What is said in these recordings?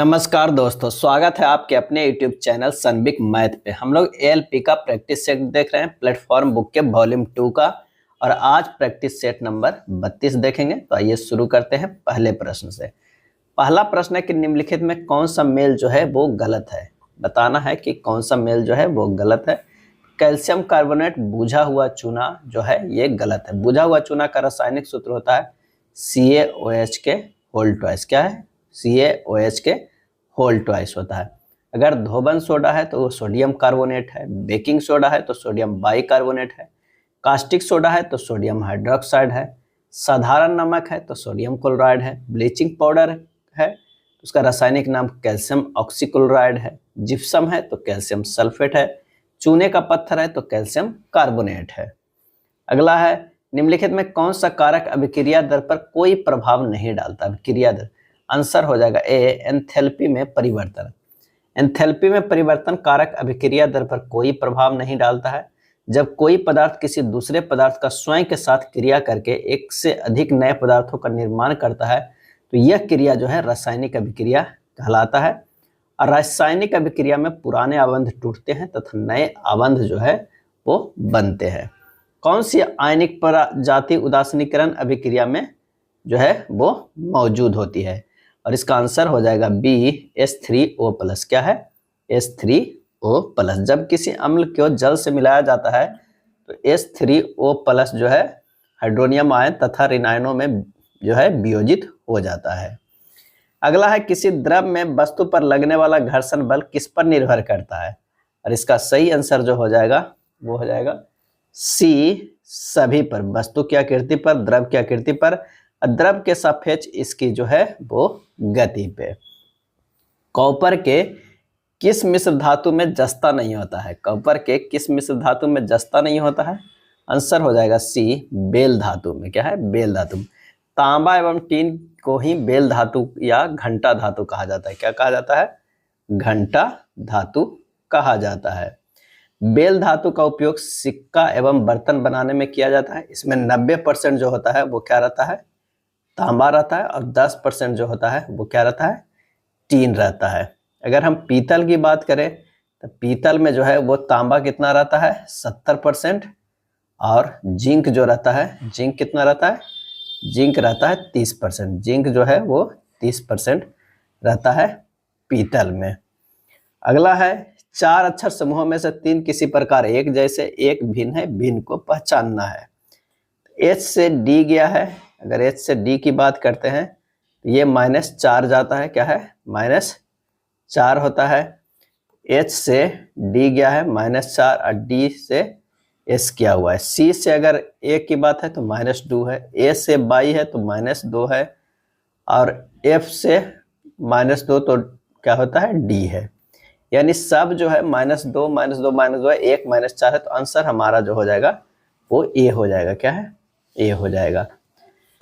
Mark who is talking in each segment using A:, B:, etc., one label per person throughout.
A: नमस्कार दोस्तों, स्वागत है आपके अपने YouTube चैनल सनबिक मैथ पे। हम लोग एएलपी का प्रैक्टिस सेट देख रहे हैं, प्लेटफॉर्म बुक के वॉल्यूम 2 का। और आज प्रैक्टिस सेट नंबर 32 देखेंगे। तो आइए शुरू करते हैं पहले प्रश्न से। पहला प्रश्न है कि निम्नलिखित में कौन सा मेल जो है वो गलत है। बताना है कि कौन सा मेल जो है वो गलत है। कैल्शियम कार्बोनेट बुझा हुआ चूना जो है ये गलत है। बुझा हुआ चूना का रासायनिक सूत्र होता है CaOH के होल ट्वाइस। क्या है? CaOH के होल ट्वाइस होता है। अगर धोबन सोडा है तो वो सोडियम कार्बोनेट है। बेकिंग सोडा है तो सोडियम बाइकार्बोनेट है। कास्टिक सोडा है तो सोडियम हाइड्रोक्साइड है। साधारण नमक है तो सोडियम क्लोराइड है। ब्लीचिंग पाउडर है तो उसका रासायनिक नाम कैल्शियम ऑक्सीक्लोराइड है। जिप्सम है तो कैल्शियम सल्फेट है। चूने का पत्थर है तो कैल्शियम कार्बोनेट है। अगला है, निम्नलिखित में कौन सा कारक अभिक्रिया दर पर कोई प्रभाव नहीं डालता। अभिक्रिया दर आंसर हो जाएगा ए, एंथैल्पी में परिवर्तन। एंथैल्पी में परिवर्तन कारक अभिक्रिया दर पर कोई प्रभाव नहीं डालता है। जब कोई पदार्थ किसी दूसरे पदार्थ का स्वयं के साथ क्रिया करके एक से अधिक नए पदार्थों का निर्माण करता है तो यह क्रिया जो है रासायनिक अभिक्रिया कहलाता है। और रासायनिक अभिक्रिया में पुराने आबंध टूटते हैं तथा नए आबंध जो है वो बनते हैं। कौन सी आयनिक प्रजाति उदासीनीकरण अभिक्रिया में जो है वो मौजूद होती है? और इसका आंसर हो जाएगा बी, H3O+। क्या है? H3O+। जब किसी अम्ल को जल से मिलाया जाता है तो H3O+ जो है हाइड्रोनियम आयन तथा ऋणायनों में जो है वियोजित हो जाता है। अगला है, किसी द्रव में वस्तु पर लगने वाला घर्षण बल किस पर निर्भर करता है? और इसका सही आंसर जो हो जाएगा वो हो जाएगा सी, सभी पर। वस्तु की आकृति पर, द्रव की आकृति पर, द्रव के सापेक्ष इसकी जो है वो गति पे। कॉपर के किस मिश्र धातु में जस्ता नहीं होता है? कॉपर के किस मिश्र धातु में जस्ता नहीं होता है? आंसर हो जाएगा सी, बेल धातु में। क्या है? बेल धातु में। तांबा एवं टीन को ही बेल धातु या घंटा धातु कहा जाता है। क्या कहा जाता है? घंटा धातु कहा जाता है। बेल धातु का उपयोग सिक्का एवं बर्तन बनाने में किया जाता है। इसमें 90% जो होता है वो क्या रहता है? तांबा रहता है। और 10% जो होता है वो क्या रहता है? टीन रहता है। अगर हम पीतल की बात करें तो पीतल में जो है वो तांबा कितना रहता है? 70%। और जिंक जो रहता है, जिंक कितना रहता है? जिंक रहता है 30%। जिंक जो है वो 30% रहता है पीतल में। अगला है, 4 अक्षर समूहों में से 3 किसी प्रकार एक जैसे एक भिन्न है, भिन्न को पहचानना है। H से D गया है। अगर H से D की बात करते हैं तो ये -4 जाता है। क्या है? -4 होता है। H से D गया है -4 और D से S किया हुआ है। C से अगर A की बात है तो -2 है। A से Y है तो -2 है। और F से -2 तो क्या होता है? D है। यानी सब जो है -2 -2 है, 1 -4 है। तो आंसर हमारा जो हो जाएगा वो A हो जाएगा। क्या है? A हो जाएगा।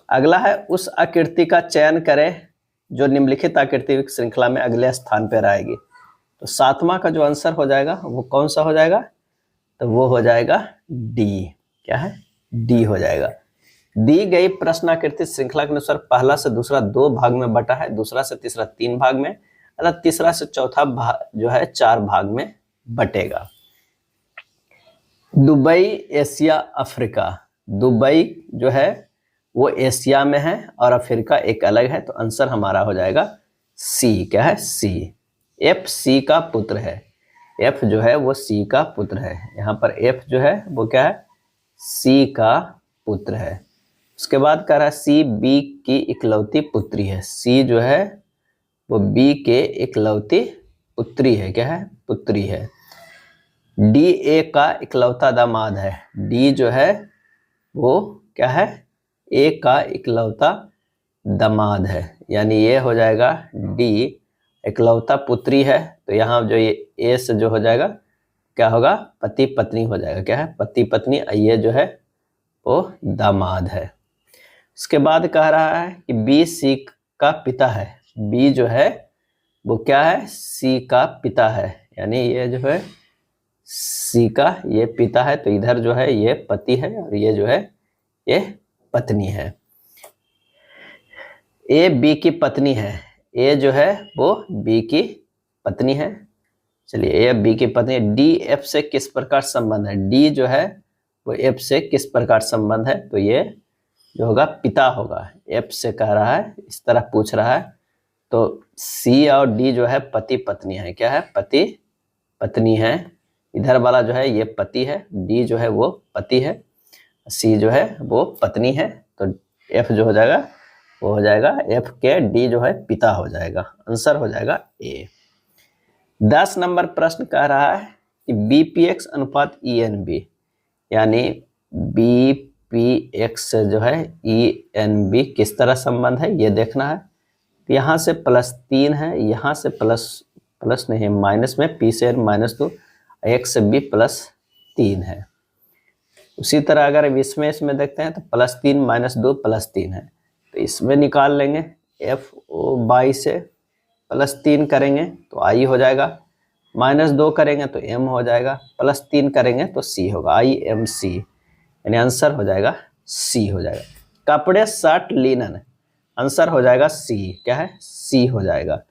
A: अगला है, उस आकृति का चयन करें जो निम्नलिखित आकृति श्रृंखला में अगले स्थान पर आएगी। तो 7वां का जो आंसर हो जाएगा वो कौन सा हो जाएगा? तो वो हो जाएगा D। क्या है? D हो जाएगा। दी गई प्रश्नाकृति श्रृंखला के अनुसार पहला से दूसरा 2 भाग में बटा है, दूसरा से तीसरा 3 भाग में, अर्थात तीसरा से चौथा भाग जो है 4 भाग में बटेगा। Dubai, Asia, Africa. दुबई जो है वो एशिया में है और अफ्रीका एक अलग है। तो आंसर हमारा हो जाएगा सी। क्या है? सी। F C का पुत्र है। F जो है वो C का पुत्र है। यहाँ पर F जो है वो क्या है? C का पुत्र है। उसके बाद कह रहा है C B की इकलौती पुत्री है। C जो है वो B के इकलौती पुत्री है। क्या है? पुत्री है। D A का इकलौता दामाद है। D जो है वो क्या है? A का इकलौता दामाद है। यानी ये हो जाएगा D, इकलौता पुत्री है। तो यहाँ जो ये A से जो हो जाएगा क्या होगा? पति पत्नी हो जाएगा। क्या है? पति पत्नी। ये जो है वो दामाद है। उसके बाद कह रहा है कि B C का पिता है। B जो है वो क्या है? C का पिता है। यानी ये जो है C का ये पिता है। तो इधर जो है ये पति है और ये जो है ये पत्नी है। A B की पत्नी है। ए जो है वो बी की पत्नी है। चलिए ए बी की पत्नी। डी एफ से किस प्रकार संबंध है? डी जो है वो एफ से किस प्रकार संबंध है? तो ये जो होगा पिता होगा। एफ से कह रहा है, इस तरह पूछ रहा है, तो सी और डी जो है पति पत्नी है। क्या है? पति पत्नी है। इधर वाला जो है ये पति है, डी जो है वो पति है, सी जो है वो पत्नी है। तो एफ जो हो जाएगा वो हो जाएगा एफ के डी जो है पिता हो जाएगा। आंसर हो जाएगा ए। 10 नंबर प्रश्न कह रहा है कि बीपीएक्स अनुपात ईएनबी, यानी बीपीएक्स से जो है ईएनबी किस तरह संबंध है ये देखना है। यहाँ से +3 है, यहाँ से प्लस नहीं है, माइनस में पी से -2, एक्स से बी +3 है। उसी तरह अगर इसमें देखते हैं तो +3 -2 +3 है, तो इसमें निकाल लेंगे। एफ ओ बाई से +3 करेंगे तो आई हो जाएगा, -2 करेंगे तो एम हो जाएगा, +3 करेंगे तो सी होगा, IMC, यानी आंसर हो जाएगा सी हो जाएगा। कपड़े शर्ट लिनन, आंसर हो जाएगा सी। क्या है? सी हो जाएगा।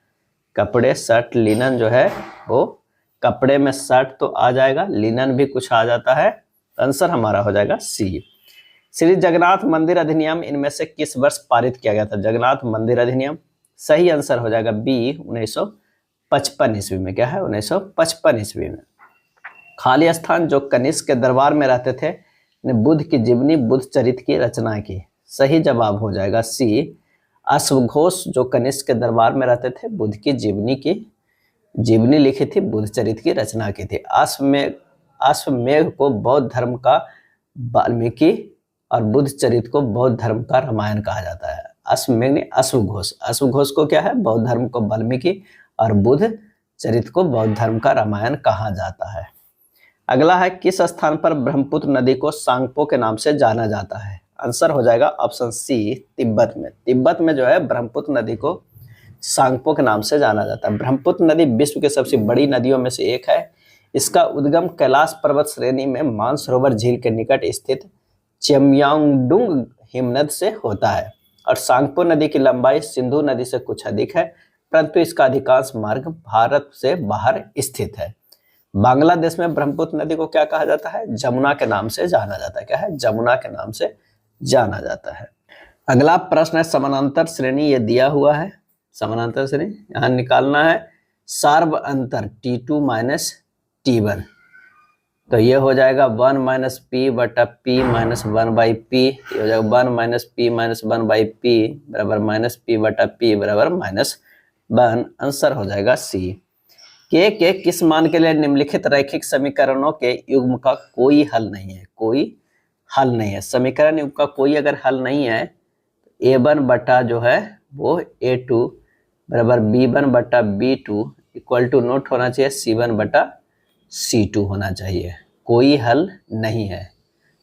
A: कपड़े शर्ट लिनन जो है वो कपड़े में शर्ट तो आ जाएगा, लिनन भी कुछ आ जाता है, आंसर हमारा हो जाएगा सी। श्री जगन्नाथ मंदिर अधिनियम इनमें से किस वर्ष पारित किया गया था? जगन्नाथ मंदिर अधिनियम, सही आंसर हो जाएगा बी, 1955 ईस्वी में। क्या है? 1955 ईस्वी में। खाली स्थान जो कनिष्क के दरबार में रहते थे ने बुद्ध की जीवनी बुद्ध चरित्र की रचना की, सही जवाब हो जाएगा सी। अश्वघोष जो कनिष्क के दरबार में रहते थे बुद्ध की जीवनी लिखी थी, बुद्ध चरित्र की रचना की थी। अश्वमेघ को बौद्ध धर्म का वाल्मीकि और बुद्ध चरित्र को बौद्ध धर्म का रामायण कहा जाता है। अश्वमेघ ने अश्वघोष को क्या है? बौद्ध धर्म को वाल्मीकि और बुद्ध चरित्र को बौद्ध धर्म का रामायण कहा जाता है। अगला है, किस स्थान पर ब्रह्मपुत्र नदी को सांगपो के नाम से जाना जाता है? आंसर हो जाएगा ऑप्शन सी, तिब्बत में। तिब्बत में जो है ब्रह्मपुत्र नदी को सांगपो के नाम से जाना जाता है। ब्रह्मपुत्र नदी विश्व की सबसे बड़ी नदियों में से एक है। इसका उद्गम कैलाश पर्वत श्रेणी में मानसरोवर झील के निकट स्थित चेमयांगडुंग हिमनद से होता है और सांगपो नदी की लंबाई सिंधु नदी से कुछ अधिक है, परंतु इसका अधिकांश मार्ग भारत से बाहर स्थित है। बांग्लादेश में ब्रह्मपुत्र नदी को क्या कहा जाता है? जमुना के नाम से जाना जाता है। क्या है? जमुना के नाम से जाना जाता है। अगला प्रश्न है समानांतर श्रेणी, ये दिया हुआ है समानांतर श्रेणी, यहाँ निकालना है सार्व अंतर T2 - T1, तो ये हो जाएगा 1 - P बटा P - 1/P, ये हो जाएगा 1 - P - 1/P बराबर -P बटा P बराबर -1, आंसर हो जाएगा सी। के किस मान के लिए निम्नलिखित रैखिक समीकरणों के युग्म का कोई हल नहीं है? कोई हल नहीं है। समीकरण युग्म का कोई अगर हल नहीं है, A1 बटा जो है वो A2 बराबर B1 बटा B2 इक्वल टू नोट होना चाहिए C1 बटा C2 होना चाहिए। कोई हल नहीं है,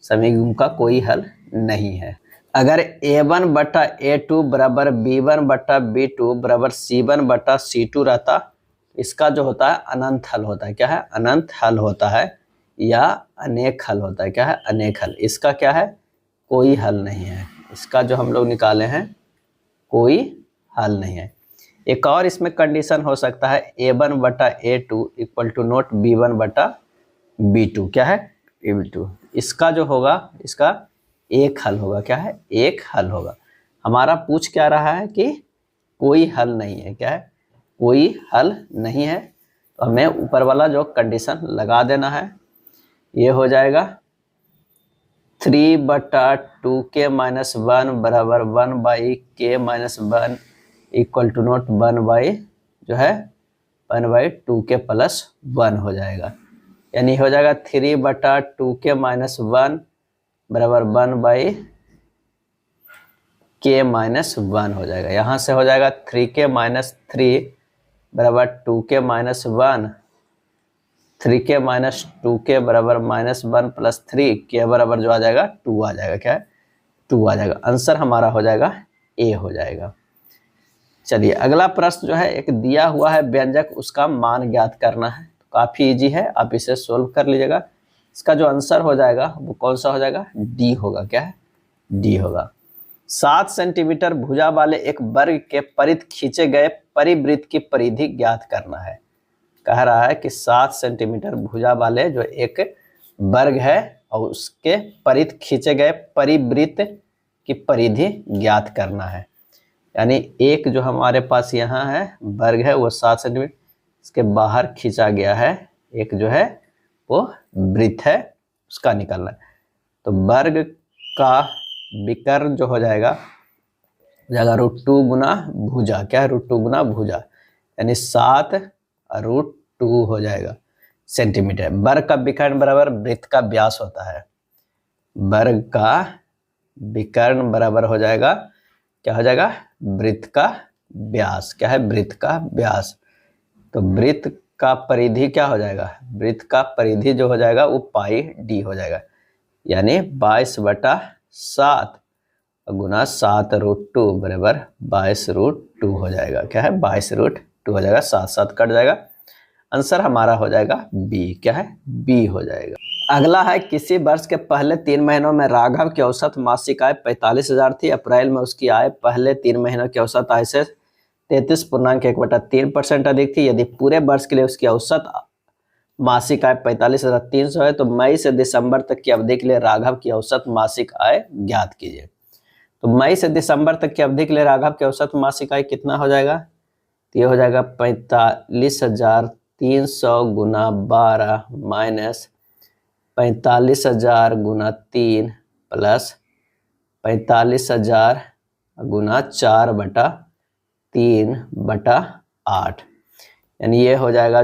A: समीकरण का कोई हल नहीं है। अगर A1 बटा A2 बराबर B1 बटा B2 बराबर C1 बटा C2 रहता, इसका जो होता है अनंत हल होता है। क्या है? अनंत हल होता है या अनेक हल होता है। क्या है? अनेक हल। इसका क्या है? कोई हल नहीं है। इसका जो हम लोग निकाले हैं कोई हल नहीं है। एक और इसमें कंडीशन हो सकता है A1 बटा A2 equal to note B1 बटा B2। क्या है? B2। इसका जो होगा इसका एक हल होगा। क्या है? एक हल होगा। हमारा पूछ क्या रहा है कि कोई हल नहीं है। क्या है? कोई हल नहीं है, तो हमें ऊपर वाला जो कंडीशन लगा देना है। ये हो जाएगा 3 बटा 2k - 1 बराबर 1/k - 1 इक्वल टू नोट 1 जो है 1/2k + 1 हो जाएगा, यानी हो जाएगा 3 बटा 2k - 1 बराबर 1/k - 1 हो जाएगा। यहाँ से हो जाएगा 3k - 3 बराबर 2k - 1, 3k - 2k बराबर -1 + 3 k बराबर जो आ जाएगा 2 आ जाएगा। क्या है? 2 आ जाएगा। आंसर हमारा हो जाएगा ए हो जाएगा। चलिए अगला प्रश्न जो है एक दिया हुआ है व्यंजक, उसका मान ज्ञात करना है। काफी इजी है, आप इसे सोल्व कर लीजिएगा। इसका जो आंसर हो जाएगा वो कौन सा हो जाएगा? डी होगा। क्या है? डी होगा। 7 सेंटीमीटर भुजा वाले एक वर्ग के परिध खींचे गए परिवृत्त की परिधि ज्ञात करना है। कह रहा है कि 7 सेंटीमीटर भुजा वाले जो एक वर्ग है और उसके परिध खींचे गए परिवृत्त की परिधि ज्ञात करना है। यानी एक जो हमारे पास यहाँ है वर्ग है वो 7 सेंटीमीटर, इसके बाहर खींचा गया है एक जो है वो वृत्त है, उसका निकालना है। तो वर्ग का विकर्ण जो हो जाएगा √2 गुना भुजा, क्या है √2 गुना भुजा, यानी 7 √2 हो जाएगा सेंटीमीटर। वर्ग का विकर्ण बराबर वृत्त का व्यास होता है। वर्ग का विकर्ण बराबर हो जाएगा, क्या हो जाएगा, वृत्त का व्यास। क्या है, वृत्त का व्यास। तो वृत्त का परिधि क्या हो जाएगा, वृत्त का परिधि जो हो जाएगा वो पाई डी हो जाएगा, यानी 22/7 गुना 7√2 बराबर 22√2 हो जाएगा। क्या है, 22√2 हो जाएगा, 7 कट जाएगा। आंसर हमारा हो जाएगा बी। क्या है, बी हो जाएगा। अगला है, किसी वर्ष के पहले 3 महीनों में राघव की औसत मासिक आय 45,000 थी। अप्रैल में उसकी आय पहले 3 महीनों की औसत आय से 33.1/3% अधिक थी। यदि पूरे वर्ष के लिए उसकी औसत मासिक आय 45,300 है तो मई से दिसंबर तक की अवधि के लिए राघव की औसत मासिक आय ज्ञात कीजिए। तो मई से दिसंबर तक की अवधि के लिए राघव की औसत मासिक आय कितना हो जाएगा, तो ये हो जाएगा 45,300 गुना 12 माइनस 45,000 गुना 3 प्लस 45,000 गुना 4/3/8, यानी ये हो जाएगा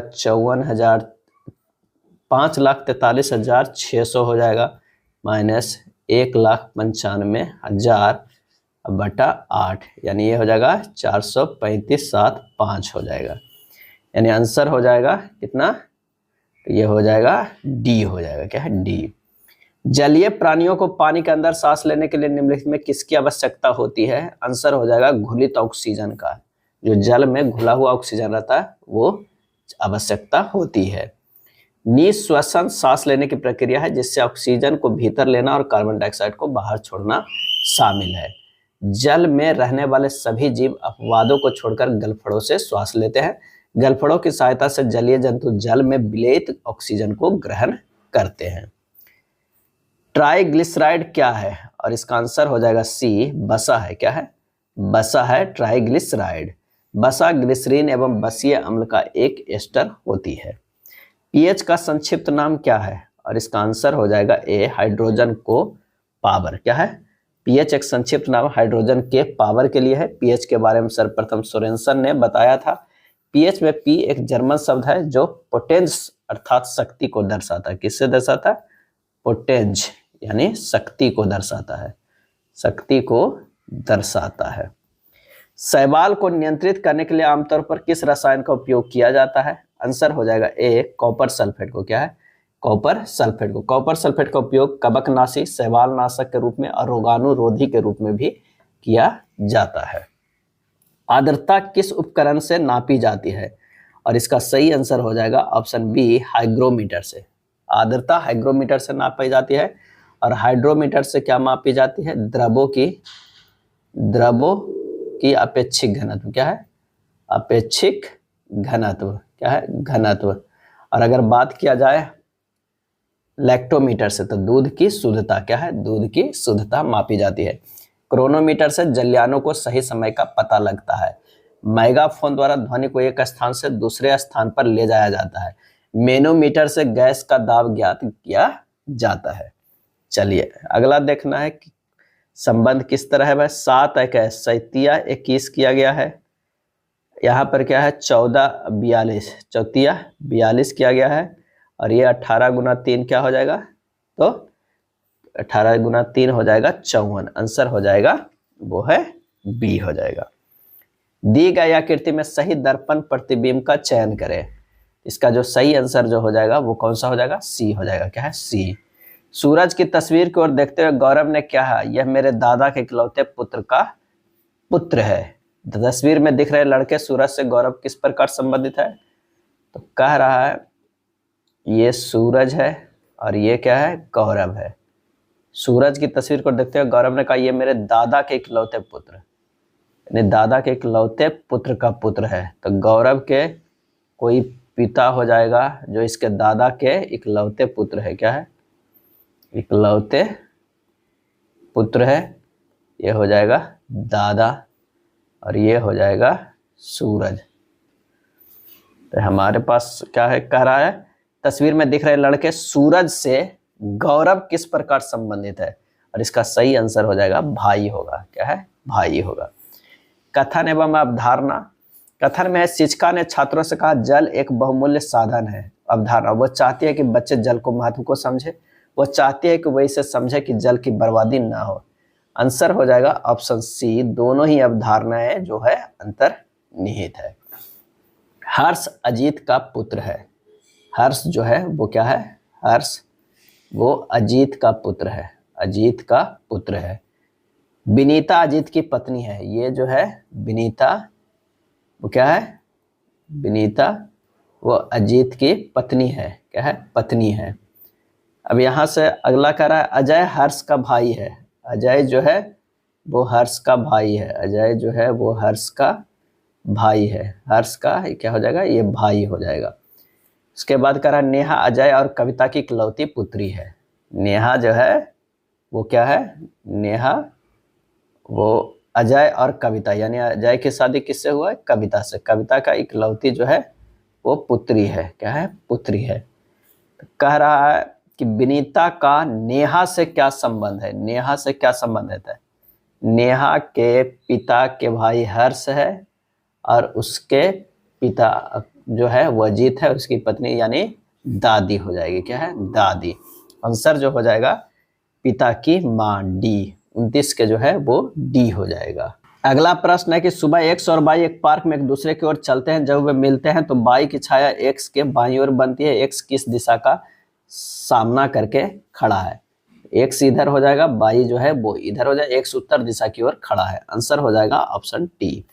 A: 5,43,600 हो जाएगा माइनस 1,95,000/8, यानी ये हो जाएगा 435,705 हो जाएगा। यानी आंसर हो जाएगा कितना, तो ये हो जाएगा डी हो जाएगा। क्या है, डी। जलीय प्राणियों को पानी के अंदर सांस लेने के लिए निम्नलिखित में किसकी आवश्यकता होती है। आंसर हो जाएगा घुलित ऑक्सीजन का। जो जल में घुला हुआ ऑक्सीजन रहता है वो आवश्यकता होती है। निःश्वसन सांस लेने की प्रक्रिया है जिससे ऑक्सीजन को भीतर लेना और कार्बन डाइऑक्साइड को बाहर छोड़ना शामिल है। जल में रहने वाले सभी जीव अपवादों को छोड़कर गलफड़ों से श्वास लेते हैं। गलफड़ों की सहायता से जलीय जंतु जल में विलेयित ऑक्सीजन को ग्रहण करते हैं। ट्राइग्लिसराइड क्या है, और इसका आंसर हो जाएगा सी, बसा है। क्या है, बसा है ट्राइग्लिसराइड। बसा ग्लिसरीन एवं बसीय अम्ल का एक एस्टर होती है। पीएच का संक्षिप्त नाम क्या है, और इसका आंसर हो जाएगा ए, हाइड्रोजन को पावर। क्या है, पीएच एक संक्षिप्त नाम हाइड्रोजन के पावर के लिए है। पीएच के बारे में सर्वप्रथम सोरेनसन ने बताया था। पीएच में पी एक जर्मन शब्द है जो पोटेंस अर्थात शक्ति को दर्शाता है। किससे दर्शाता है, पोटेंज यानी शक्ति को दर्शाता है, शक्ति को दर्शाता है। शैवाल को नियंत्रित करने के लिए आमतौर पर किस रसायन का उपयोग किया जाता है। आंसर हो जाएगा ए, कॉपर सल्फेट को। क्या है, कॉपर सल्फेट को। कॉपर सल्फेट का उपयोग कवकनाशी, शैवाल नाशक के रूप में और रोगाणुरोधी के रूप में भी किया जाता है। आर्द्रता किस उपकरण से नापी जाती है, और इसका सही आंसर हो जाएगा ऑप्शन बी, हाइग्रोमीटर से। आर्द्रता हाइग्रोमीटर से नापी जाती है, और हाइड्रोमीटर से क्या मापी जाती है, द्रवों की अपेक्षिक घनत्व। क्या है, अपेक्षिक घनत्व। क्या है, घनत्व। और अगर बात किया जाए लैक्टोमीटर से तो दूध की शुद्धता। क्या है, दूध की शुद्धता मापी जाती है। क्रोनोमीटर से जलयानों को सही समय का पता लगता है। मेगाफोन द्वारा ध्वनि को एक स्थान से दूसरे स्थान पर ले जाया जाता है। मैनोमीटर से गैस का दाब ज्ञात किया जाता है। चलिए अगला देखना है कि संबंध किस तरह है। 7 21 सैतिया 21 किया गया है। यहाँ पर क्या है 14 42 चौतिया 42 किया गया है, और ये 18 गुना 3 क्या हो जाएगा, तो 18 गुना 3 हो जाएगा 54। आंसर हो जाएगा वो है बी हो जाएगा। दी गई आकृति में सही दर्पण प्रतिबिंब का चयन करें। इसका जो सही आंसर जो हो जाएगा वो कौन सा हो जाएगा, सी हो जाएगा। क्या है, सी। सूरज की तस्वीर की ओर देखते हुए गौरव ने क्या है, यह मेरे दादा के इकलौते पुत्र का पुत्र है। तस्वीर में दिख रहे लड़के सूरज से गौरव किस प्रकार संबंधित है, तो कह रहा है ये सूरज है और ये क्या है, गौरव है। सूरज की तस्वीर को देखते हुए गौरव ने कहा ये मेरे दादा के इकलौते पुत्र, यानी दादा के इकलौते पुत्र का पुत्र है, तो गौरव के कोई पिता हो जाएगा जो इसके दादा के इकलौते पुत्र है। क्या है? इकलौते पुत्र है, ये हो जाएगा दादा, और ये हो जाएगा सूरज। तो हमारे पास क्या है, कह रहा है तस्वीर में दिख रहे लड़के सूरज से गौरव किस प्रकार संबंधित है, और इसका सही आंसर हो जाएगा भाई होगा। क्या है? भाई होगा। कथन एवं अवधारणा। कथन में शिक्षिका ने छात्रों से कहा जल एक बहुमूल्य साधन है। अवधारणा, वो चाहती है कि बच्चे जल को महत्व को समझे, वो चाहती है कि वो इसे समझे कि जल की बर्बादी ना हो। आंसर हो जाएगा ऑप्शन सी, दोनों ही अवधारणाएं जो है अंतर्निहित है। हर्ष अजीत का पुत्र है। हर्ष जो है वो क्या है? हर्ष वो अजीत का पुत्र है, अजीत का पुत्र है। विनीता अजीत की पत्नी है। ये जो है विनीता वो क्या है? विनीता वो अजीत की पत्नी है। क्या है? पत्नी है। अब यहाँ से अगला कह रहा है अजय हर्ष का भाई है। अजय जो है वो हर्ष का भाई है। अजय जो है वो हर्ष का भाई है। हर्ष का क्या हो जाएगा? ये भाई हो जाएगा। उसके बाद कह रहा है नेहा अजय और कविता की इकलौती पुत्री है। नेहा जो है वो क्या है? नेहा वो अजय और कविता, यानी अजय की शादी किससे हुआ है? कविता से। कविता का इकलौती जो है वो पुत्री है। क्या है? पुत्री है। तो कह रहा है कि विनीता का नेहा से क्या संबंध है? नेहा से क्या संबंध है? नेहा के पिता के भाई हर्ष है, और उसके पिता जो है वो अजीत है, उसकी पत्नी यानी दादी हो जाएगी। क्या है? दादी। आंसर जो हो जाएगा पिता की मां, डी। 29 के जो है वो डी हो जाएगा। अगला प्रश्न है कि सुबह एक्स और वाई एक पार्क में एक दूसरे की ओर चलते हैं। जब वे मिलते हैं तो वाई की छाया एक्स के बाईं ओर बनती है। एक्स किस दिशा का सामना करके खड़ा है? एक्स इधर हो जाएगा, वाई जो है वो इधर हो जाएगा। एक्स उत्तर दिशा की ओर खड़ा है। आंसर हो जाएगा ऑप्शन टी।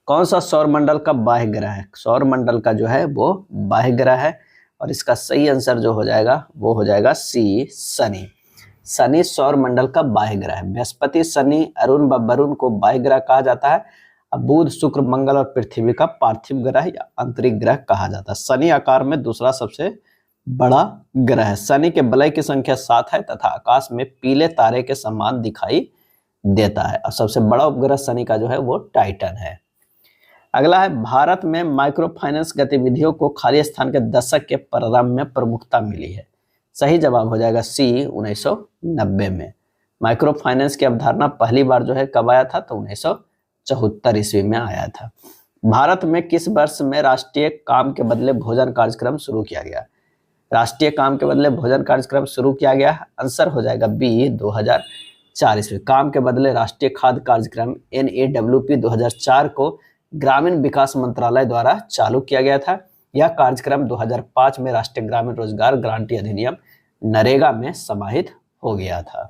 A: कौन सा सौर मंडल का बाह्य ग्रह है? सौर मंडल का जो है वो बाह्य ग्रह है, और इसका सही आंसर जो हो जाएगा वो हो जाएगा सी, शनि। शनि सौर मंडल का बाह्य ग्रह है। बृहस्पति, शनि, अरुण व वरुण को बाह्य ग्रह कहा जाता है। अब बुध, शुक्र, मंगल और पृथ्वी का पार्थिव ग्रह या आंतरिक ग्रह कहा जाता है। शनि आकार में दूसरा सबसे बड़ा ग्रह है। शनि के वलय की संख्या 7 है तथा आकाश में पीले तारे के समान दिखाई देता है, और सबसे बड़ा उपग्रह शनि का जो है वो टाइटन है। अगला है भारत में माइक्रो फाइनेंस गतिविधियों को खाली स्थान के दशक के प्रारंभ में प्रमुखता मिली है। सही जवाब हो जाएगा सी, 1990 में। माइक्रो फाइनेंस की अवधारणा पहली बार जो है कब आया था? तो 1974 ईस्वी में आया था। भारत में किस वर्ष में राष्ट्रीय काम के बदले भोजन कार्यक्रम शुरू किया गया? राष्ट्रीय काम के बदले भोजन कार्यक्रम शुरू किया गया। आंसर हो जाएगा बी, 2004 ईस्वी। काम के बदले राष्ट्रीय खाद्य कार्यक्रम NAWP 2004 को ग्रामीण विकास मंत्रालय द्वारा चालू किया गया था। यह कार्यक्रम 2005 में राष्ट्रीय ग्रामीण रोजगार गारंटी अधिनियम नरेगा में समाहित हो गया था।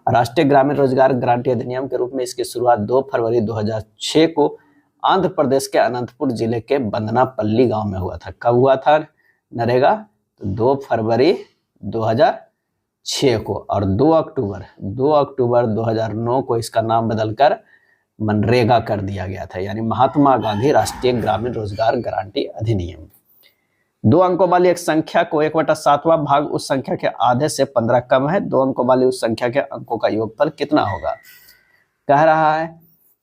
A: राष्ट्रीय ग्रामीण रोजगार गारंटी अधिनियम के रूप में इसकी शुरुआत 2 फरवरी 2006 को आंध्र प्रदेश के अनंतपुर जिले के बंदनापल्ली गांव में हुआ था। कब हुआ था नरेगा? तो 2 फरवरी 2006 को, और 2 अक्टूबर 2009 को इसका नाम बदलकर मनरेगा कर दिया गया था, यानी महात्मा गांधी राष्ट्रीय ग्रामीण रोजगार गारंटी अधिनियम। 2 अंकों वाली एक संख्या को 1/7वां भाग उस संख्या के आधे से 15 कम है। 2 अंकों वाली उस संख्या के अंकों का योगफल कितना होगा? कह रहा है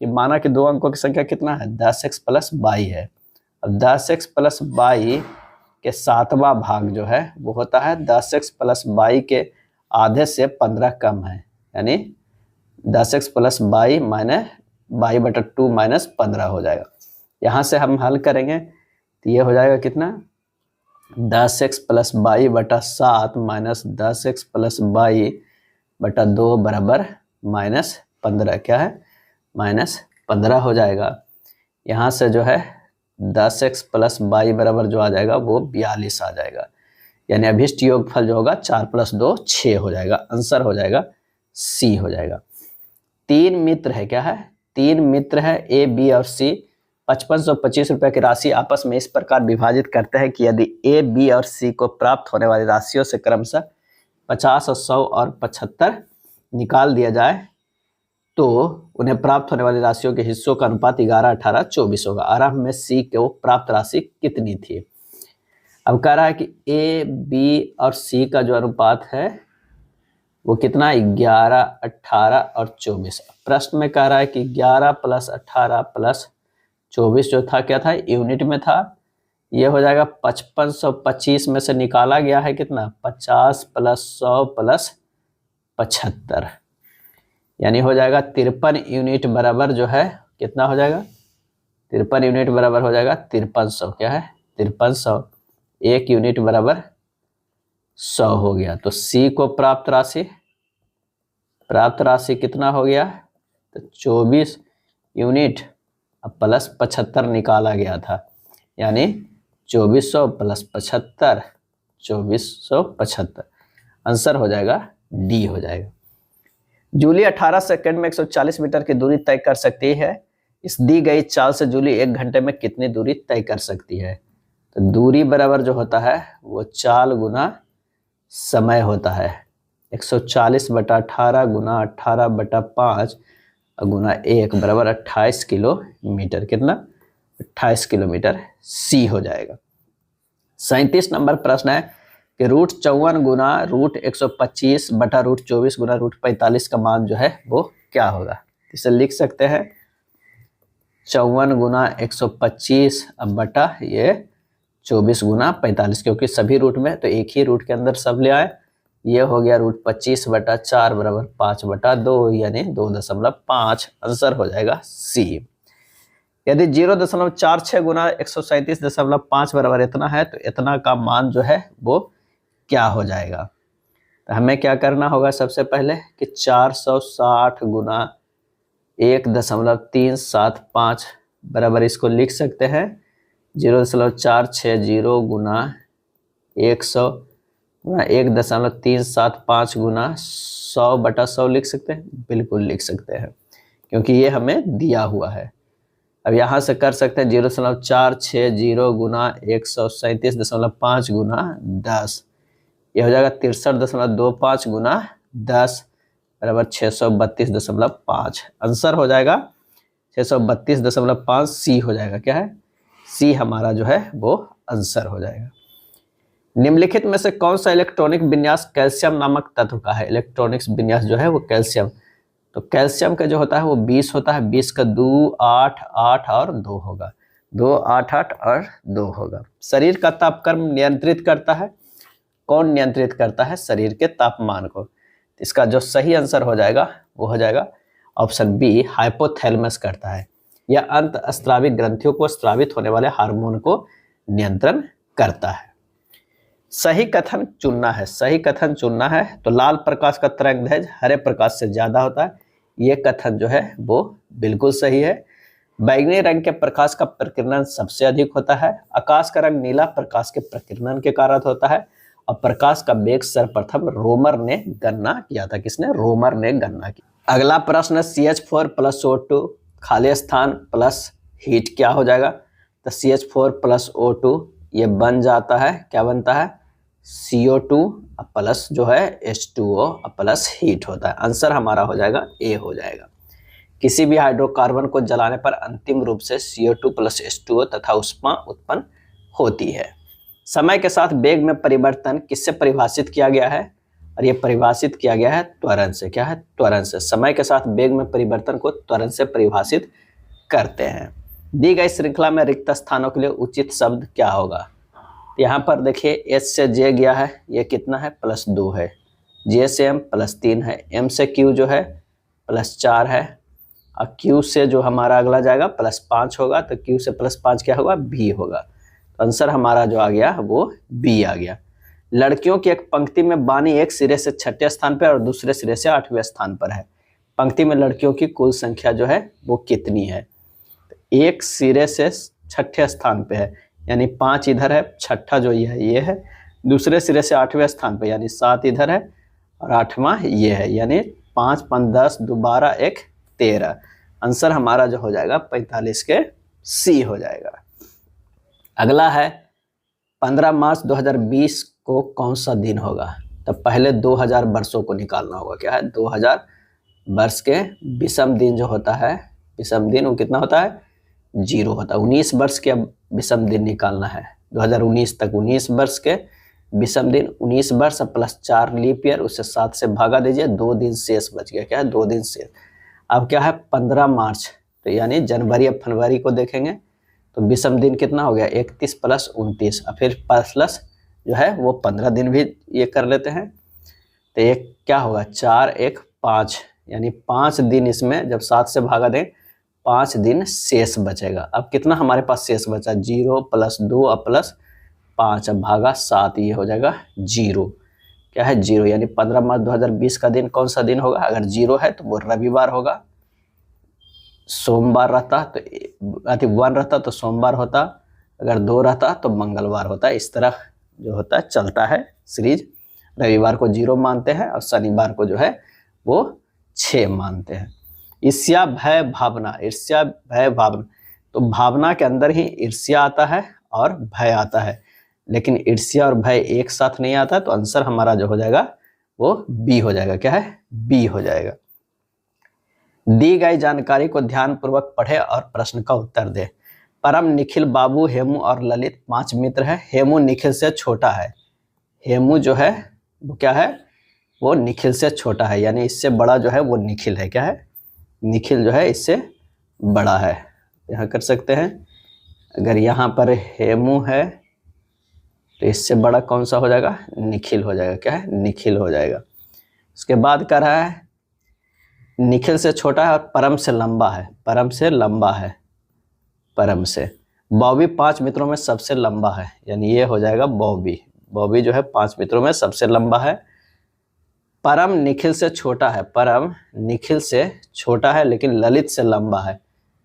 A: कि माना कि 2 अंकों की संख्या कितना है? 10x + 22 है। अब 10x + 22 के 7वां भाग जो है वो होता है 10x + 22 के आधे से 15 कम है, यानी 10x + 22 माइनस 22/2 माइनस 15 हो जाएगा। यहाँ से हम हल करेंगे तो ये हो जाएगा कितना? 10x + 22/7 माइनस 10x + 22/2 बराबर -15। क्या है? -15 हो जाएगा। यहाँ से जो है 10x + 22 बराबर जो आ जाएगा वो 42 आ जाएगा, यानी अभिष्ट योगफल जो होगा 4 + 2 6 हो जाएगा। आंसर हो जाएगा सी हो जाएगा। 3 मित्र है। क्या है? 3 मित्र है A, B और C 5525 रुपए की राशि आपस में इस प्रकार विभाजित करते हैं कि यदि A, B और C को प्राप्त होने वाली राशियों से क्रमशः 50, 100 और 75 निकाल दिया जाए तो उन्हें प्राप्त होने वाली राशियों के हिस्सों का अनुपात 11, 18, 24 होगा। आरंभ में सी को प्राप्त राशि कितनी थी? अब कह रहा है कि ए, बी और सी का जो अनुपात है वो कितना, 11, 18 और 24। प्रश्न में कह रहा है कि 11 + 18 + 24 जो था क्या था, यूनिट में था। ये हो जाएगा 5525 में से निकाला गया है कितना, 50 + 100 + 75, यानी हो जाएगा 53 यूनिट बराबर जो है कितना हो जाएगा, 53 यूनिट बराबर हो जाएगा 5300। क्या है, 5300। 1 यूनिट बराबर 100 हो गया। तो सी को प्राप्त राशि कितना हो गया, तो 24 यूनिट प्लस 75 निकाला गया था, यानी 2400 + 75, 2475। आंसर हो जाएगा डी हो जाएगा। जूली 18 सेकंड में 140 मीटर की दूरी तय कर सकती है। इस दी गई चाल से जूली 1 घंटे में कितनी दूरी तय कर सकती है? तो दूरी बराबर जो होता है वो चाल गुना समय होता है। 140/18 गुना 18/5 गुना 1 बराबर 28 किलोमीटर। कितना, 28 किलोमीटर। सी हो जाएगा। 37 नंबर प्रश्न है कि √54 गुना √125 बटा √24 गुना √45 का मान जो है वो क्या होगा? इसे लिख सकते हैं 54 गुना 125 अब बटा ये 24 गुना 45, क्योंकि सभी रूट में तो एक ही रूट के अंदर सब ले आए। ये हो गया √25/4 बराबर 5/2, यानी 2.5। आंसर हो जाएगा सी। यदि 0.46 गुना 137.5 बराबर इतना है तो इतना का मान जो है वो क्या हो जाएगा? तो हमें क्या करना होगा, सबसे पहले कि 460 गुना 1.375 बराबर इसको लिख सकते हैं 0.460 गुना 100 गुना 1.375 गुना 100/100 लिख सकते हैं। बिल्कुल लिख सकते हैं, क्योंकि ये हमें दिया हुआ है। अब यहाँ से कर सकते हैं 0.460 गुना 137.5 गुना 10, ये हो जाएगा 63.25 गुना 10 बराबर 632.5। आंसर हो जाएगा 632.5। सी हो जाएगा। क्या है, सी हमारा जो है वो आंसर हो जाएगा। निम्नलिखित में से कौन सा इलेक्ट्रॉनिक विन्यास कैल्शियम नामक तत्व का है? इलेक्ट्रॉनिक्स विन्यास जो है वो कैल्शियम, तो कैल्शियम का जो होता है वो 20 होता है। 20 का 2 8 8 और 2 होगा, 2 8 8 और 2 होगा। शरीर का तापक्रम नियंत्रित करता है, कौन नियंत्रित करता है शरीर के तापमान को? इसका जो सही आंसर हो जाएगा वो हो जाएगा ऑप्शन बी, हाइपोथैलेमस करता है। यह अंत स्रावित ग्रंथियों को स्रावित होने वाले हार्मोन को नियंत्रण करता है। सही कथन चुनना है, सही कथन चुनना है। तो लाल प्रकाश का तरंगदैर्घ्य हरे प्रकाश से ज्यादा होता है, ये कथन जो है वो बिल्कुल सही है। बैंगनी रंग के प्रकाश का प्रकीर्णन सबसे अधिक होता है। आकाश का रंग नीला प्रकाश के प्रकीर्णन के कारण होता है। और प्रकाश का वेग सर्वप्रथम रोमर ने गणना किया था। किसने? रोमर ने गणना की। अगला प्रश्न CH4 + O2 खाली स्थान प्लस हीट क्या हो जाएगा? तो CH4 + O2 ये बन जाता है, क्या बनता है, CO2 प्लस जो है H2O प्लस हीट होता है। आंसर हमारा हो जाएगा ए हो जाएगा। किसी भी हाइड्रोकार्बन को जलाने पर अंतिम रूप से CO2 + H2O तथा ऊष्मा उत्पन्न होती है। समय के साथ वेग में परिवर्तन किससे परिभाषित किया गया है? और ये परिभाषित किया गया है त्वरण से। क्या है? त्वरण से। समय के साथ वेग में परिवर्तन को त्वरण से परिभाषित करते हैं। दी गई श्रृंखला में रिक्त स्थानों के लिए उचित शब्द क्या होगा? यहाँ पर देखिए H से J गया है, ये कितना है, +2 है। J से M +3 है। M से Q जो है +4 है। और Q से जो हमारा अगला जाएगा +5 होगा, तो Q से +5 क्या होगा, B होगा। तो आंसर हमारा जो आ गया वो B आ गया। लड़कियों की एक पंक्ति में बानी एक सिरे से 6ठे स्थान पर और दूसरे सिरे से 8वें स्थान पर है। पंक्ति में लड़कियों की कुल संख्या जो है वो कितनी है? एक सिरे से 6ठे स्थान पे है, यानी 5 इधर है, 6ठा जो ये है। दूसरे सिरे से 8वें स्थान पे, यानी 7 इधर है और 8वां ये है, यानी 5 5 10 2 12 1 13। आंसर हमारा जो हो जाएगा 45 के सी हो जाएगा। अगला है 15 मार्च 2020 को कौन सा दिन होगा? तो पहले 2000 वर्षों को निकालना होगा। क्या है? 2000 वर्ष के विषम दिन जो होता है, विषम दिन वो कितना होता है, 0 होता है। 19 वर्ष के अब विषम दिन निकालना है 2019 तक। 19 वर्ष के विषम दिन 19 वर्ष प्लस 4 लीप ईयर, उससे 7 से भागा दीजिए, 2 दिन शेष बच गया। क्या है, 2 दिन शेष। अब क्या है 15 मार्च, तो यानी जनवरी अब फरवरी को देखेंगे तो विषम दिन कितना हो गया 31 प्लस 29, और फिर प्लस जो है वो 15 दिन भी ये कर लेते हैं, तो एक क्या होगा 4 1 5, यानी 5 दिन इसमें जब 7 से भागा दें 5 दिन शेष बचेगा। अब कितना हमारे पास शेष बचा, 0 प्लस 2 और प्लस 5, अब भागा 7, ये हो जाएगा 0। क्या है 0, यानी 15 मार्च 2020 का दिन कौन सा दिन होगा, अगर 0 है तो वो रविवार होगा, सोमवार रहता तो 1 रहता तो सोमवार होता, अगर 2 रहता तो मंगलवार होता। इस तरह जो होता है चलता है सीरीज। रविवार को 0 मानते हैं और शनिवार को जो है वो 6 मानते हैं। ईर्ष्या भय भावना, ईर्ष्या भय भावना, तो भावना के अंदर ही ईर्ष्या आता है और भय आता है, लेकिन ईर्ष्या और भय एक साथ नहीं आता, तो आंसर हमारा जो हो जाएगा वो बी हो जाएगा। क्या है, बी हो जाएगा। दी गई जानकारी को ध्यानपूर्वक पढ़े और प्रश्न का उत्तर दे। परम, निखिल, बाबू, हेमू और ललित 5 मित्र है। हेमू निखिल से छोटा है। हेमू जो है वो क्या है, वो निखिल से छोटा है, यानी इससे बड़ा जो है वो निखिल है। क्या है, निखिल जो है इससे बड़ा है। यहाँ कर सकते हैं, अगर यहाँ पर हेमू है तो इससे बड़ा कौन सा हो जाएगा, निखिल हो जाएगा। क्या है, निखिल हो जाएगा। उसके बाद कर रहा है निखिल से छोटा है और परम से लंबा है। परम से लंबा है, परम से। बॉबी 5 मित्रों में सबसे लंबा है, यानी ये हो जाएगा बॉबी। बॉबी जो है 5 मित्रों में सबसे लंबा है। परम निखिल से छोटा है, परम निखिल से छोटा है लेकिन ललित से लंबा है,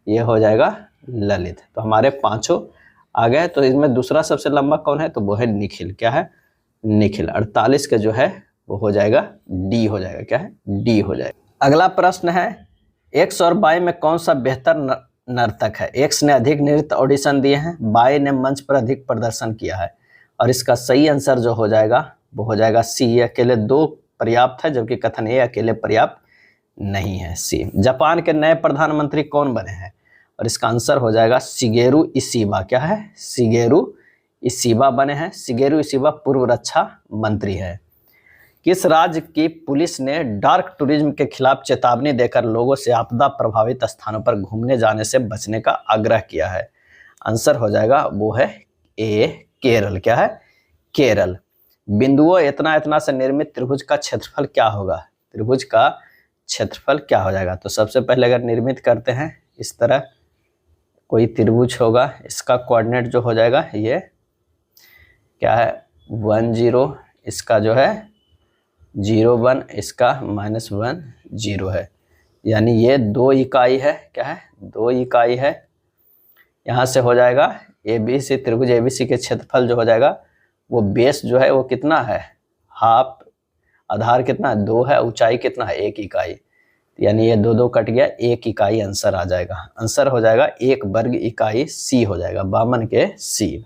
A: ये हो जाएगा ललित। तो हमारे 5 आ गए। तो इसमें दूसरा सबसे लंबा कौन है, तो वो है निखिल। क्या है, निखिल। 48 का जो है वो हो जाएगा डी हो जाएगा। क्या है, डी हो जाएगा। अगला प्रश्न है एक्स और वाई में कौन सा बेहतर नर्तक है। एक्स ने अधिक नृत्य ऑडिशन दिए हैं, वाई ने मंच पर अधिक प्रदर्शन किया है, और इसका सही आंसर जो हो जाएगा वो हो जाएगा सी। ये अकेले 2 पर्याप्त है, जबकि कथन ए अकेले पर्याप्त नहीं है, सी। जापान के नए प्रधानमंत्री कौन बने हैं, और इसका आंसर हो जाएगा शिगेरू इशिबा। क्या है, शिगेरू इशिबा बने हैं। शिगेरू इशिबा पूर्व रक्षा मंत्री है। किस राज्य की पुलिस ने डार्क टूरिज्म के खिलाफ चेतावनी देकर लोगों से आपदा प्रभावित स्थानों पर घूमने जाने से बचने का आग्रह किया है। आंसर हो जाएगा वो है ए, केरल। क्या है, केरल। बिंदुओं इतना इतना से निर्मित त्रिभुज का क्षेत्रफल क्या होगा। त्रिभुज का क्षेत्रफल क्या हो जाएगा, तो सबसे पहले अगर निर्मित करते हैं इस तरह कोई त्रिभुज होगा, इसका कोऑर्डिनेट जो हो जाएगा ये क्या है 1 0, इसका जो है 0 1, इसका -1 0 है, यानी ये 2 इकाई है। क्या है, 2 इकाई है। यहाँ से हो जाएगा ABC, त्रिभुज ABC के क्षेत्रफल जो हो जाएगा वो बेस जो है वो कितना है, हाफ, आधार कितना है 2 है, ऊंचाई कितना है 1 इकाई, यानी ये 2 2 कट गया, 1 इकाई आंसर आ जाएगा। आंसर हो जाएगा 1 वर्ग इकाई, सी हो जाएगा, 52 के सी।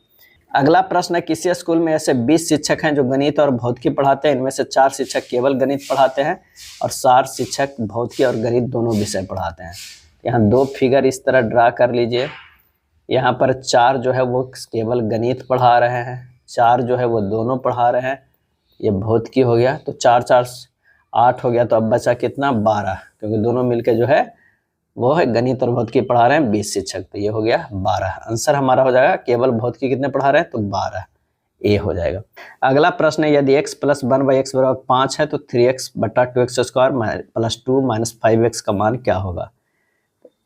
A: अगला प्रश्न है किसी स्कूल में ऐसे 20 शिक्षक हैं जो गणित और भौतिकी पढ़ाते हैं। इनमें से 4 शिक्षक केवल गणित पढ़ाते हैं और 4 शिक्षक भौतिकी और गणित दोनों विषय पढ़ाते हैं। यहाँ 2 फिगर इस तरह ड्रा कर लीजिए। यहाँ पर 4 जो है वो केवल गणित पढ़ा रहे हैं, 4 जो है वो दोनों पढ़ा रहे हैं। ये भौतिकी हो गया, तो 4 4 8 हो गया, तो अब बचा कितना 12, क्योंकि दोनों मिलकर जो है वो है गणित और भौतिकी पढ़ा रहे हैं 20 शिक्षक, तो ये हो गया 12। आंसर हमारा हो जाएगा केवल भौतिकी कितने पढ़ा रहे हैं, तो 12, ए हो जाएगा। अगला प्रश्न है यदि x + 1/x = 5 है तो 3x बटा 2x² + 2 - 5x का मान क्या होगा।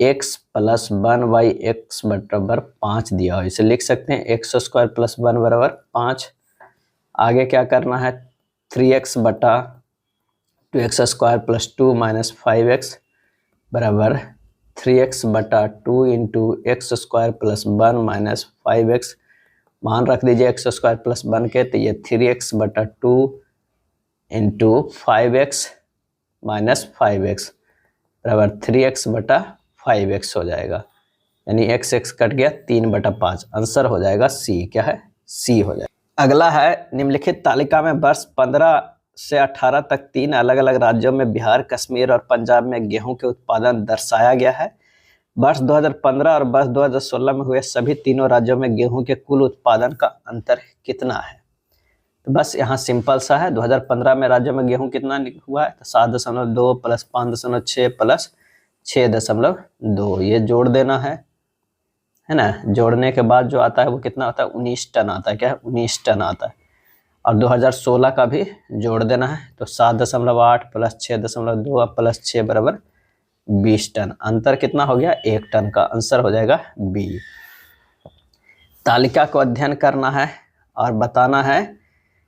A: x + 1/x = 5 दिया हो, इसे लिख सकते हैं x² + 1 = 5। आगे क्या करना है 3x बटा 2x² + 2 - 5x बराबर 3x बटा 2 × x² + 1 - 5x, मान रख दीजिए x² + 1 के, तो ये 3x बटा 2 × 5x - 5x बराबर 3x बटा 5x हो जाएगा, यानी x x कट गया 3/5। आंसर हो जाएगा सी। क्या है, सी हो जाएगा। अगला है निम्नलिखित तालिका में वर्ष 15 से 18 तक 3 अलग अलग राज्यों में बिहार, कश्मीर और पंजाब में गेहूं के उत्पादन दर्शाया गया है। वर्ष 2015 और वर्ष 2016 में हुए सभी तीनों राज्यों में गेहूं के कुल उत्पादन का अंतर कितना है? तो बस यहाँ सिंपल सा है। 2015 में राज्यों में गेहूं कितना हुआ है? तो 7.2 प्लस 5.6 प्लस 6.2, ये जोड़ देना है ना। जोड़ने के बाद जो आता है वो कितना होता है? 19 टन आता है। क्या है? 19 टन आता है। और 2016 का भी जोड़ देना है, तो 7.8 प्लस 6.2 प्लस 6 बराबर 20 टन। अंतर कितना हो गया? 1 टन का। आंसर हो जाएगा बी। तालिका को अध्ययन करना है और बताना है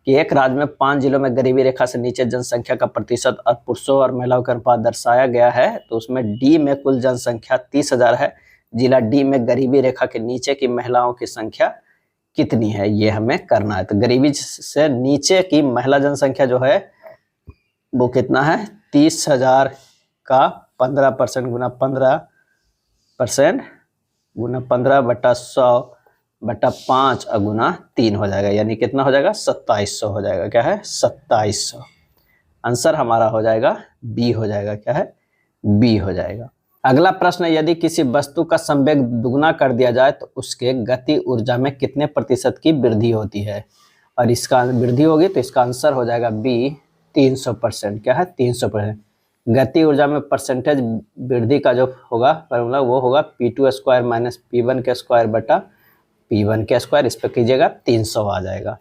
A: कि एक राज्य में 5 जिलों में गरीबी रेखा से नीचे जनसंख्या का प्रतिशत और पुरुषों और महिलाओं का अनुपात दर्शाया गया है। तो उसमें डी में कुल जनसंख्या 30,000 है। जिला डी में गरीबी रेखा के नीचे की महिलाओं की संख्या कितनी है, ये हमें करना है। तो गरीबी से नीचे की महिला जनसंख्या जो है वो कितना है? 30,000 का 15% गुना 15% गुना 15/100/5 और गुना 3 हो जाएगा, यानी कितना हो जाएगा? 2700 हो जाएगा। क्या है? 2700। आंसर हमारा हो जाएगा बी हो जाएगा। क्या है? बी हो जाएगा। अगला प्रश्न है, यदि किसी वस्तु का संवेग दुगुना कर दिया जाए तो उसके गति ऊर्जा में कितने प्रतिशत की वृद्धि होती है? और इसका वृद्धि होगी तो इसका आंसर हो जाएगा बी, 300%। क्या है? 300%। गति ऊर्जा में परसेंटेज वृद्धि का जो होगा फॉर्मूला वो होगा P2² माइनस P1 के स्क्वायर। इस पर कीजिएगा 300 आ जाएगा।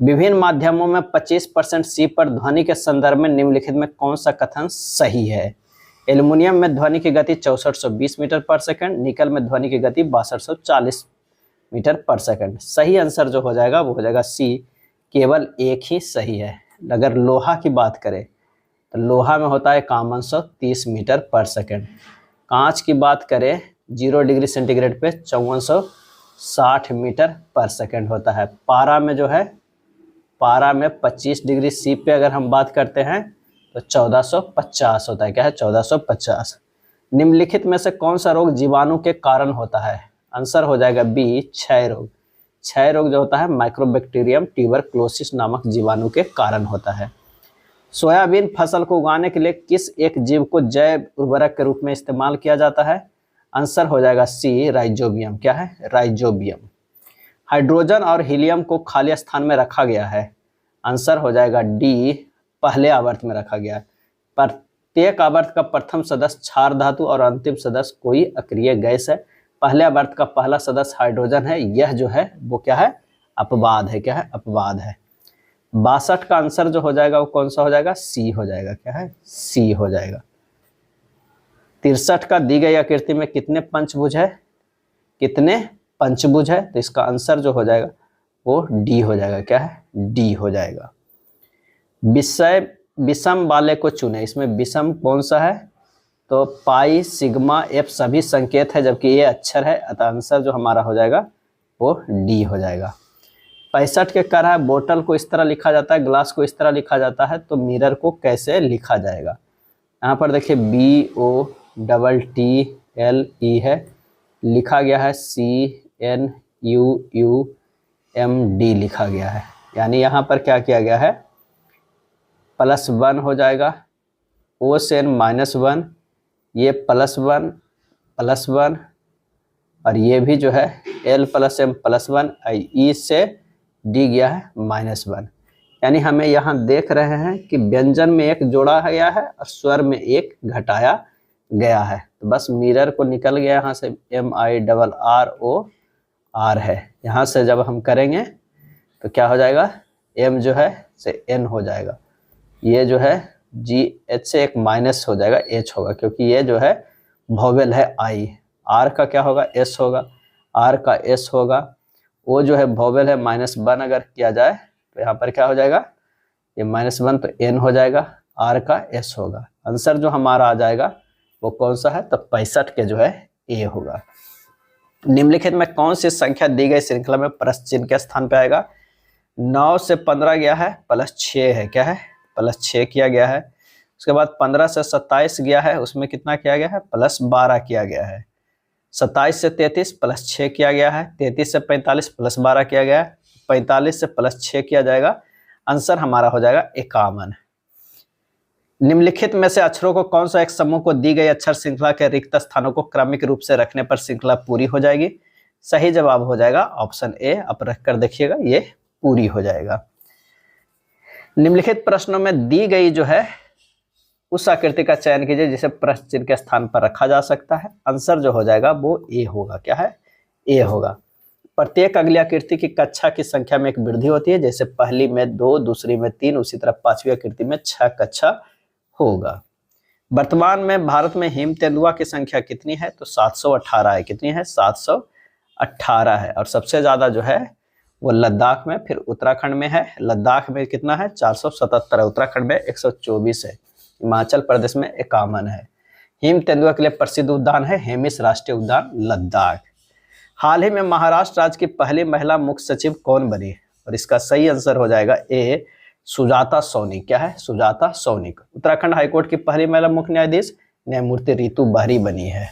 A: विभिन्न माध्यमों में 25% C पर ध्वनि के संदर्भ में निम्नलिखित में कौन सा कथन सही है? एल्युमिनियम में ध्वनि की गति 6420 मीटर पर सेकंड, निकल में ध्वनि की गति 6240 मीटर पर सेकंड। सही आंसर जो हो जाएगा वो हो जाएगा सी, केवल एक ही सही है। अगर लोहा की बात करें तो लोहा में होता है 5130 मीटर पर सेकंड। कांच की बात करें 0 डिग्री सेंटीग्रेड पे 5460 मीटर पर सेकंड होता है। पारा में जो है, पारा में 25 डिग्री सी पे अगर हम बात करते हैं तो 1450 होता है। क्या है? 1450। निम्नलिखित में से कौन सा रोग जीवाणु के कारण होता है? आंसर हो जाएगा बी, क्षय रोग। क्षय रोग जो होता है माइक्रोबैक्टीरियम ट्यूबरक्लोसिस नामक जीवाणु के कारण होता है। सोयाबीन फसल को उगाने के लिए किस एक जीव को जैव उर्वरक के रूप में इस्तेमाल किया जाता है? आंसर हो जाएगा सी, राइजोबियम। क्या है? राइजोबियम। हाइड्रोजन और हीलियम को खाली स्थान में रखा गया है। आंसर हो जाएगा डी, पहले आवर्त में रखा गया है। प्रत्येक आवर्त का प्रथम सदस्य क्षार धातु और अंतिम सदस्य कोई अक्रिय गैस है। पहले आवर्त का पहला सदस्य हाइड्रोजन है। यह जो है वो क्या है? अपवाद है। क्या है? अपवाद है। 62 का आंसर जो हो जाएगा वो कौन सा हो जाएगा? सी हो जाएगा। क्या है? सी हो जाएगा। 63 का दी गई आकृति में कितने पंचभुज है? कितने पंचभुज है? तो इसका आंसर जो हो जाएगा वो डी हो जाएगा। क्या है? डी हो जाएगा। विषय विषम वाले को चुने। इसमें विषम कौन सा है? तो पाई, सिग्मा, एफ सभी संकेत है जबकि ये अक्षर है, अतः आंसर जो हमारा हो जाएगा वो डी हो जाएगा। 65 के कर है, बोतल को इस तरह लिखा जाता है, ग्लास को इस तरह लिखा जाता है, तो मिरर को कैसे लिखा जाएगा? यहाँ पर देखिए BOTTLE है, लिखा गया है CNUUMD लिखा गया है, यानी यहाँ पर क्या किया गया है? +1 हो जाएगा, O से N -1, ये +1 और ये भी जो है L + M +1, E से D गया है -1। यानी हमें यहाँ देख रहे हैं कि व्यंजन में एक जोड़ा गया है और स्वर में एक घटाया गया है। तो बस मिरर को निकल गया यहाँ से, MIRROR है। यहाँ से जब हम करेंगे तो क्या हो जाएगा? M जो है से N हो जाएगा, ये जो है GH से एक माइनस हो जाएगा, H होगा, क्योंकि ये जो है वोवेल है I। R का क्या होगा? S होगा, R का S होगा। वो जो है वोवेल है -1 अगर किया जाए तो यहाँ पर क्या हो जाएगा? ये -1 तो N हो जाएगा, R का S होगा। आंसर जो हमारा आ जाएगा वो कौन सा है? तो 65 के जो है A होगा। निम्नलिखित में कौन सी संख्या दी गई श्रृंखला में प्रश्न चिन्ह के स्थान पे आएगा? 9 से 15 गया है, +6 है। क्या है? +6 किया गया है। उसके बाद 15 से 27 गया है, उसमें कितना किया गया है? +12 किया गया है। 27 से 33 +6 किया गया है। 33 से 45 +12 किया गया है। 45 से +6 किया जाएगा। आंसर हमारा हो जाएगा 51। निम्नलिखित में से अक्षरों को कौन सा एक समूह को दी गई अक्षर श्रृंखला के रिक्त स्थानों को क्रमिक रूप से रखने पर श्रृंखला पूरी हो जाएगी? सही जवाब हो जाएगा ऑप्शन ए। आप रख कर देखिएगा, ये पूरी हो जाएगा। निम्नलिखित प्रश्नों में दी गई जो है उस आकृति का चयन कीजिए जिसे प्रश्न चिन्ह के स्थान पर रखा जा सकता है। आंसर जो हो जाएगा वो ए होगा। क्या है? ए होगा। प्रत्येक अगली आकृति की कक्षा की संख्या में एक वृद्धि होती है, जैसे पहली में 2, दूसरी में 3, उसी तरह पांचवी आकृति में 6 कक्षा होगा। वर्तमान में भारत में हिम तेंदुआ की संख्या कितनी है? तो 718 है। कितनी है? 718 है। और सबसे ज्यादा जो है वो लद्दाख में, फिर उत्तराखंड में है। लद्दाख में कितना है? 477 है। उत्तराखंड में 124 है। हिमाचल प्रदेश में 51 है। हिम तेंदुआ के लिए प्रसिद्ध उद्यान है हेमिस राष्ट्रीय उद्यान, लद्दाख। हाल ही में महाराष्ट्र राज्य की पहली महिला मुख्य सचिव कौन बनी? और इसका सही आंसर हो जाएगा ए, सुजाता सौनिक। क्या है? सुजाता सौनिक। उत्तराखंड हाईकोर्ट की पहली महिला मुख्य न्यायाधीश न्यायमूर्ति रितु बहरी बनी है।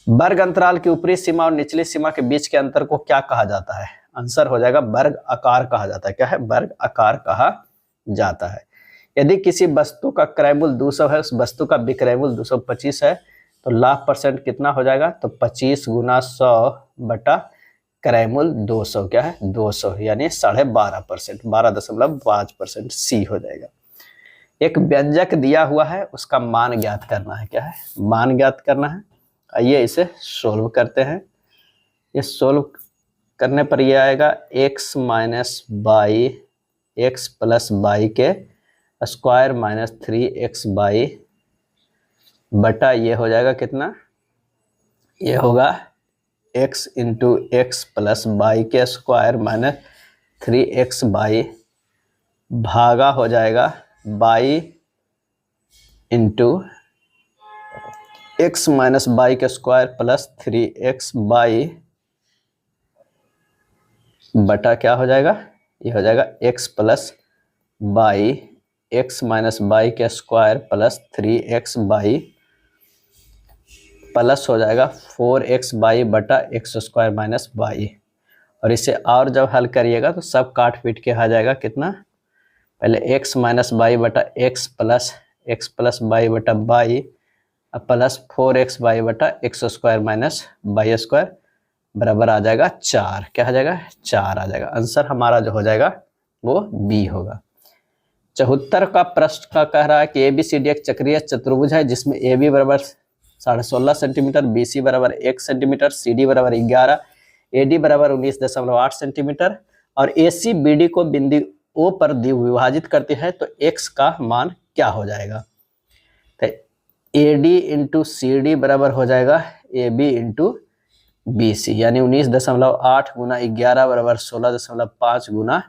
A: वर्ग अंतराल की ऊपरी सीमा और निचली सीमा के बीच के अंतर को क्या कहा जाता है? आंसर हो जाएगा वर्ग आकार कहा जाता है। क्या है? वर्ग आकार कहा जाता है। यदि किसी वस्तु का क्रय मूल्य 200 है, उस वस्तु का विक्रय मूल्य 225 है, तो लाभ परसेंट कितना हो जाएगा? तो 25 गुना 100 बटा क्रय मूल्य 200। क्या है? 200, यानी 12.5%, 12.5%। सी हो जाएगा। एक व्यंजक दिया हुआ है, उसका मान ज्ञात करना है। क्या है? मान ज्ञात करना है। आइए इसे सोल्व करते हैं। ये सोल्व करने पर ये आएगा x minus y x plus y के स्क्वायर माइनस 3x बाई बटा ये हो जाएगा कितना? ये होगा x into x plus y के स्क्वायर माइनस 3x बाई भागा हो जाएगा y into x minus y के स्क्वायर प्लस 3x बाई बटा क्या हो जाएगा? ये हो जाएगा x plus y x minus y के square plus 3x y plus हो जाएगा 4x बाई बटा एक्स स्क्वायर माइनस बाई। और इसे और जब हल करिएगा तो सब काट पीट के आ जाएगा कितना? पहले x माइनस बाई बटा एक्स प्लस बाई बटा बाई प्लस 4x बाई बटा x square minus by square बराबर आ जाएगा 4। क्या आ जाएगा? 4 आ जाएगा। आंसर हमारा जो हो जाएगा वो बी होगा। 74 का प्रश्न का कह रहा है कि ABCD एक चक्रीय चतुर्भुज है जिसमें AB बराबर 16.5 सेंटीमीटर, BC बराबर 1 सेंटीमीटर, CD बराबर 11, AD बराबर 19.8 सेंटीमीटर और AC BD को बिंदु O पर विभाजित करती है, तो x का मान क्या हो जाएगा? तो AD इंटू CD बराबर हो जाएगा AB इंटू BC, यानी 19.8 गुना 11 बराबर 16.5 गुना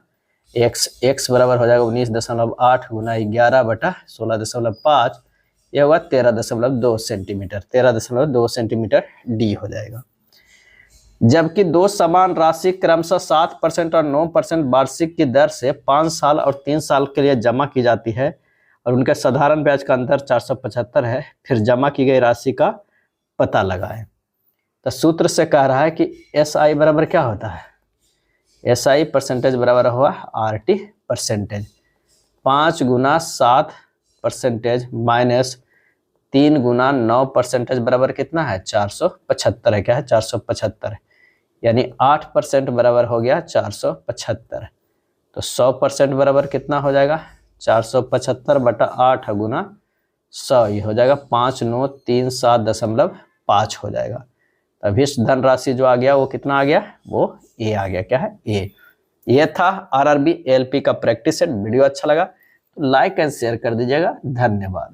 A: x बराबर हो जाएगा 19.8 गुना 11 बटा 16.5, यह होगा 13.2 सेंटीमीटर। 13.2 सेंटीमीटर डी हो जाएगा। जबकि दो समान राशि क्रमशः 7% और 9% वार्षिक की दर से 5 साल और 3 साल के लिए जमा की जाती है और उनके साधारण ब्याज का अंतर 475 है, फिर जमा की गई राशि का पता लगाएं। तो सूत्र से कह रहा है कि SI बराबर क्या होता है? SI परसेंटेज बराबर हुआ RT परसेंटेज। 5 गुना 7% माइनस 3 गुना 9% बराबर कितना है? 475 है। क्या है? 475, यानी 8% बराबर हो गया 475। तो 100% बराबर कितना हो जाएगा? 475 बटा 8 गुना 100, ये हो जाएगा 5937.5 हो जाएगा। अभी धनराशि जो आ गया वो कितना आ गया? वो ए आ गया। क्या है? ए। ये था RRB ALP का प्रैक्टिस सेट। वीडियो अच्छा लगा तो लाइक एंड शेयर कर दीजिएगा। धन्यवाद।